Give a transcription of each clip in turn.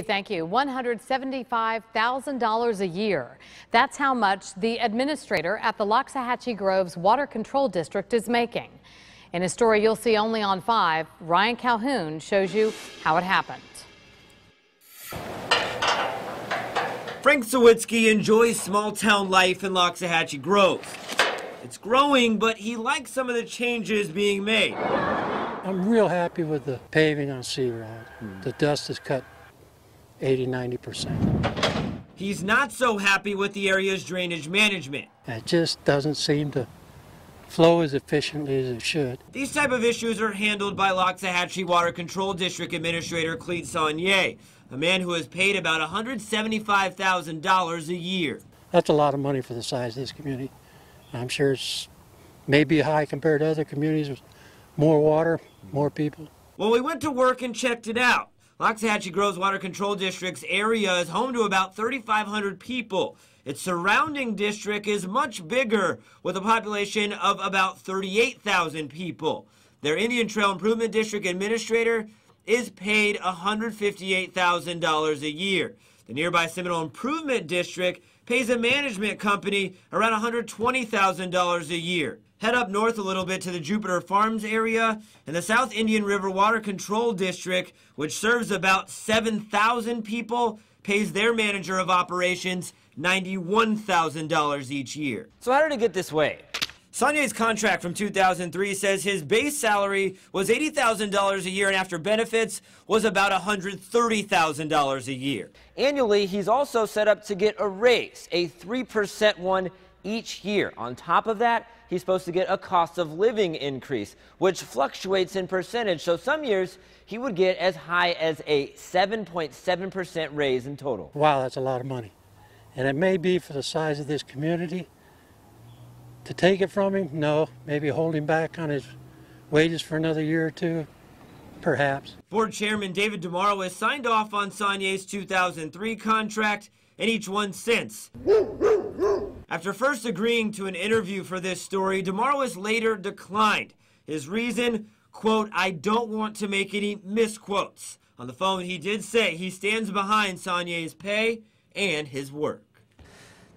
Thank you. $175,000 a year. That's how much the administrator at the Loxahatchee Grove's Water Control District is making. In a story you'll see only on 5, Ryan Calhoun shows you how it happened. Frank Sawitsky enjoys small-town life in Loxahatchee Grove. It's growing, but he likes some of the changes being made. I'm real happy with the paving on C Road. The dust is cut 80–90%. He's not so happy with the area's drainage management. It just doesn't seem to flow as efficiently as it should. These type of issues are handled by Loxahatchee Water Control District Administrator Cleet Saunier, a man who is paid about $175,000 a year. That's a lot of money for the size of this community. I'm sure it's maybe high compared to other communities with more water, more people. Well, we went to work and checked it out. Loxahatchee Grove's Water Control District's area is home to about 3,500 people. Its surrounding district is much bigger, with a population of about 38,000 people. Their Indian Trail Improvement District administrator is paid $158,000 a year. The nearby Seminole Improvement District pays a management company around $120,000 a year. Head up north a little bit to the Jupiter Farms area, and the South Indian River Water Control District, which serves about 7,000 people, pays their manager of operations $91,000 each year. So how did it get this way? Saunier's contract from 2003 says his base salary was $80,000 a year, and after benefits was about $130,000 a year. Annually, he's also set up to get a raise, a 3% one each year. On top of that, he's supposed to get a cost of living increase, which fluctuates in percentage. So some years he would get as high as a 7.7% raise in total. Wow, that's a lot of money. And it may be for the size of this community. To take it from him, no. Maybe hold him back on his wages for another year or two, perhaps. Board Chairman David DeMarwis signed off on Saunier's 2003 contract and each one since. After first agreeing to an interview for this story, DeMarwis later declined. His reason, quote, "I don't want to make any misquotes." On the phone, he did say he stands behind Saunier's pay and his work.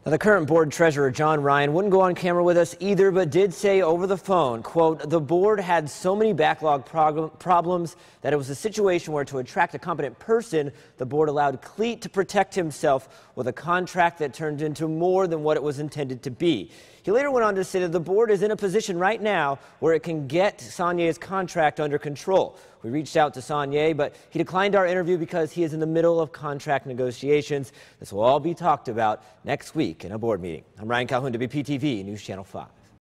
Now, the current board treasurer, John Ryan, wouldn't go on camera with us either, but did say over the phone, quote, "The board had so many backlog problems that it was a situation where to attract a competent person, the board allowed Cleet to protect himself with a contract that turned into more than what it was intended to be." He later went on to say that the board is in a position right now where it can get Saunier's contract under control. We reached out to Saunier, but he declined our interview because he is in the middle of contract negotiations. This will all be talked about next week in a board meeting. I'm Ryan Calhoun, WPTV News Channel 5.